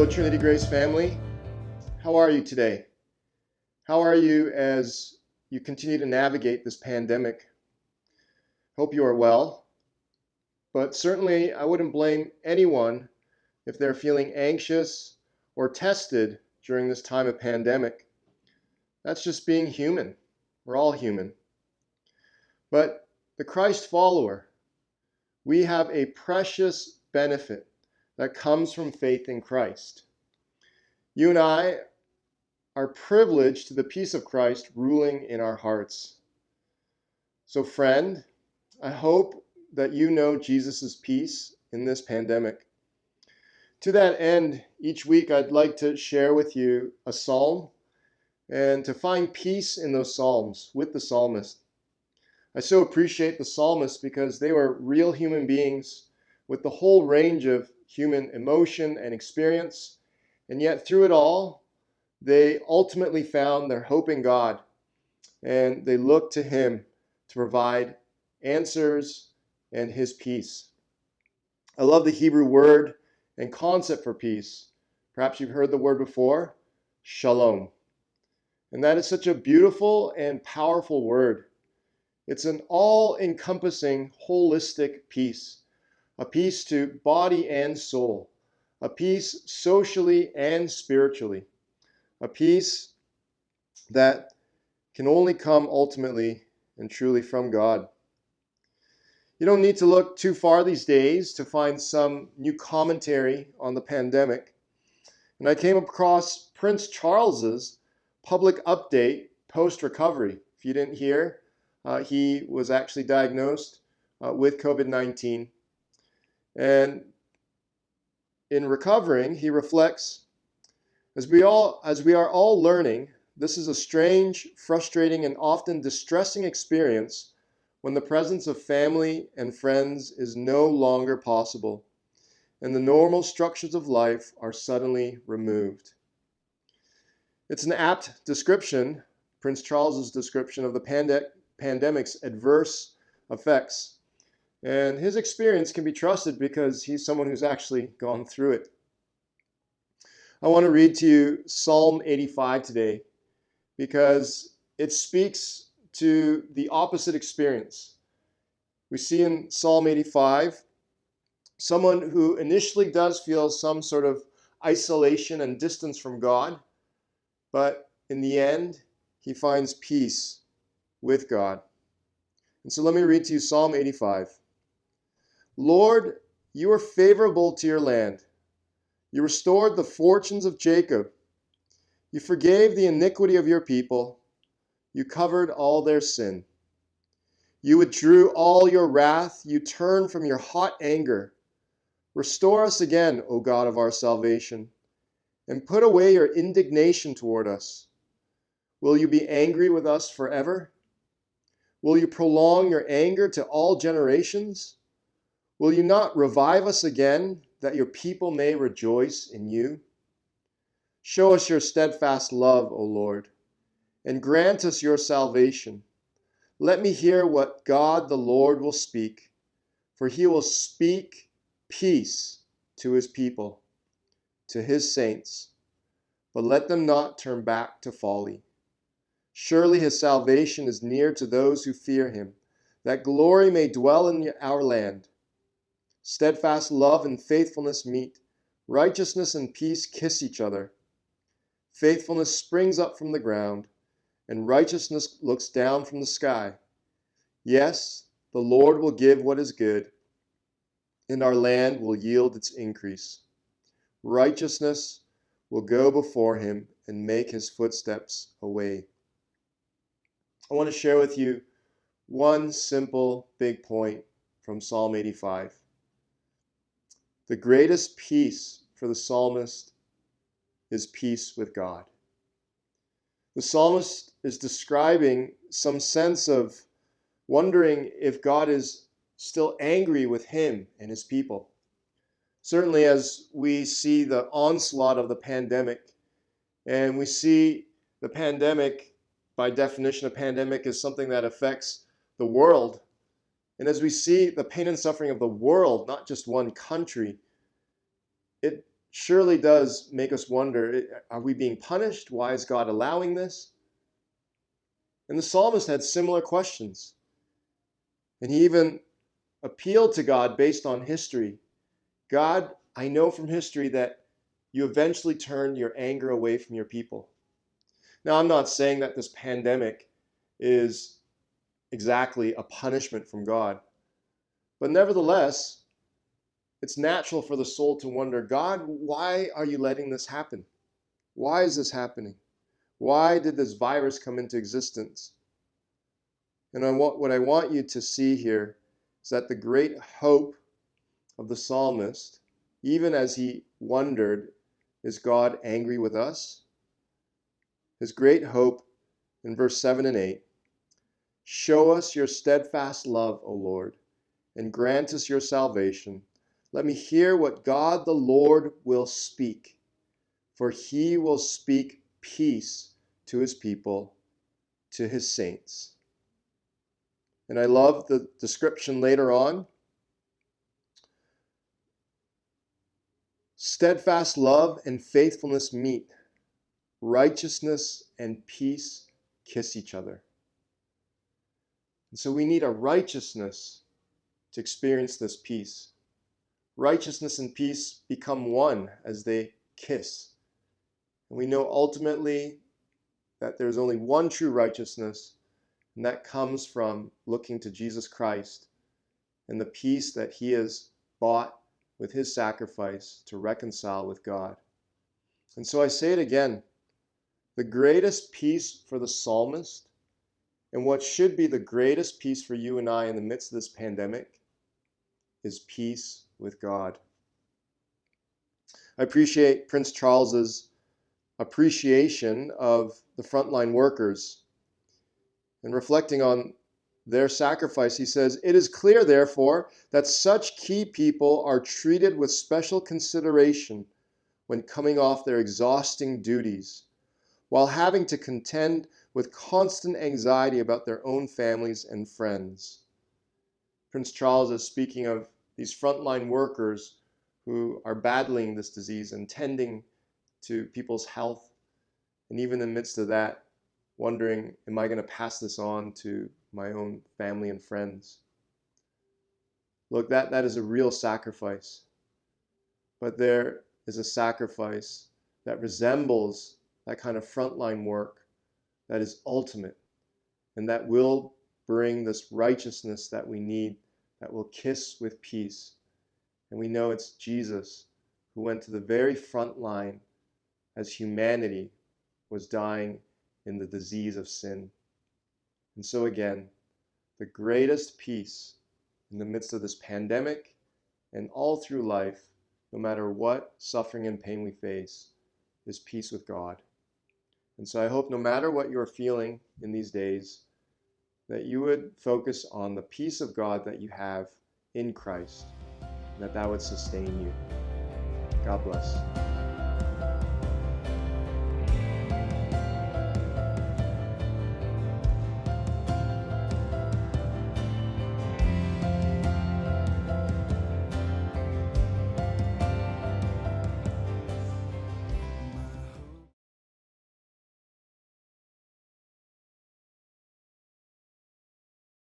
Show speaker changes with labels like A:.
A: Hello, Trinity Grace family. How are you today? How are you as you continue to navigate this pandemic? Hope you are well, but certainly I wouldn't blame anyone if they're feeling anxious or tested during this time of pandemic. That's just being human. We're all human. But the Christ follower, we have a precious benefit that comes from faith in Christ. You and I are privileged to the peace of Christ ruling in our hearts. So, friend, I hope that you know Jesus' peace in this pandemic. To that end, each week I'd like to share with you a psalm and to find peace in those psalms with the psalmist. I so appreciate the psalmists because they were real human beings with the whole range of human emotion and experience, and yet through it all, they ultimately found their hope in God, and they looked to Him to provide answers and His peace. I love the Hebrew word and concept for peace. Perhaps you've heard the word before, shalom. And that is such a beautiful and powerful word. It's an all-encompassing, holistic peace, a peace to body and soul, a peace socially and spiritually, a peace that can only come ultimately and truly from God. You don't need to look too far these days to find some new commentary on the pandemic. And I came across Prince Charles's public update post-recovery. If you didn't hear, he was actually diagnosed with COVID-19. And in recovering, he reflects, as we are all learning, this is a strange, frustrating, and often distressing experience when the presence of family and friends is no longer possible and the normal structures of life are suddenly removed. It's an apt description, Prince Charles's description of the pandemic's adverse effects. And his experience can be trusted because he's someone who's actually gone through it. I want to read to you Psalm 85 today because it speaks to the opposite experience. We see in Psalm 85 someone who initially does feel some sort of isolation and distance from God, but in the end, he finds peace with God. And so let me read to you Psalm 85. Lord, you are favorable to your land. You restored the fortunes of Jacob. You forgave the iniquity of your people. You covered all their sin. You withdrew all your wrath. You turned from your hot anger. Restore us again, O God of our salvation, and put away your indignation toward us. Will you be angry with us forever? Will you prolong your anger to all generations? Will you not revive us again, that your people may rejoice in you? Show us your steadfast love, O Lord, and grant us your salvation. Let me hear what God the Lord will speak, for he will speak peace to his people, to his saints, but let them not turn back to folly. Surely his salvation is near to those who fear him, that glory may dwell in our land. Steadfast love and faithfulness meet. Righteousness and peace kiss each other. Faithfulness springs up from the ground, and righteousness looks down from the sky. Yes, the Lord will give what is good, and our land will yield its increase. Righteousness will go before him and make his footsteps a way. I want to share with you one simple big point from Psalm 85. The greatest peace for the psalmist is peace with God. The psalmist is describing some sense of wondering if God is still angry with him and his people. Certainly, as we see the onslaught of the pandemic, and we see the pandemic, by definition, a pandemic is something that affects the world. And as we see the pain and suffering of the world, not just one country, it surely does make us wonder, are we being punished? Why is God allowing this? And the psalmist had similar questions. And he even appealed to God based on history. God, I know from history that you eventually turned your anger away from your people. Now, I'm not saying that this pandemic is exactly a punishment from God. But nevertheless, it's natural for the soul to wonder, God, why are you letting this happen? Why is this happening? Why did this virus come into existence? And what I want you to see here is that the great hope of the psalmist, even as he wondered, is God angry with us? His great hope in verse 7 and 8, show us your steadfast love, O Lord, and grant us your salvation. Let me hear what God the Lord will speak, for he will speak peace to his people, to his saints. And I love the description later on. Steadfast love and faithfulness meet. Righteousness and peace kiss each other. And so we need a righteousness to experience this peace. Righteousness and peace become one as they kiss. And we know ultimately that there's only one true righteousness, and that comes from looking to Jesus Christ and the peace that he has bought with his sacrifice to reconcile with God. And so I say it again, the greatest peace for the psalmist, and what should be the greatest peace for you and I in the midst of this pandemic, is peace with God. I appreciate Prince Charles's appreciation of the frontline workers. And reflecting on their sacrifice, he says, it is clear, therefore, that such key people are treated with special consideration when coming off their exhausting duties, while having to contend with constant anxiety about their own families and friends. Prince Charles is speaking of these frontline workers who are battling this disease and tending to people's health, and even in the midst of that, wondering, am I going to pass this on to my own family and friends? Look, that is a real sacrifice. But there is a sacrifice that resembles that kind of frontline work that is ultimate and that will bring this righteousness that we need, that will kiss with peace. And we know it's Jesus who went to the very front line as humanity was dying in the disease of sin. And so again, the greatest peace in the midst of this pandemic and all through life, no matter what suffering and pain we face, is peace with God. And so I hope no matter what you're feeling in these days, that you would focus on the peace of God that you have in Christ, and that would sustain you. God bless.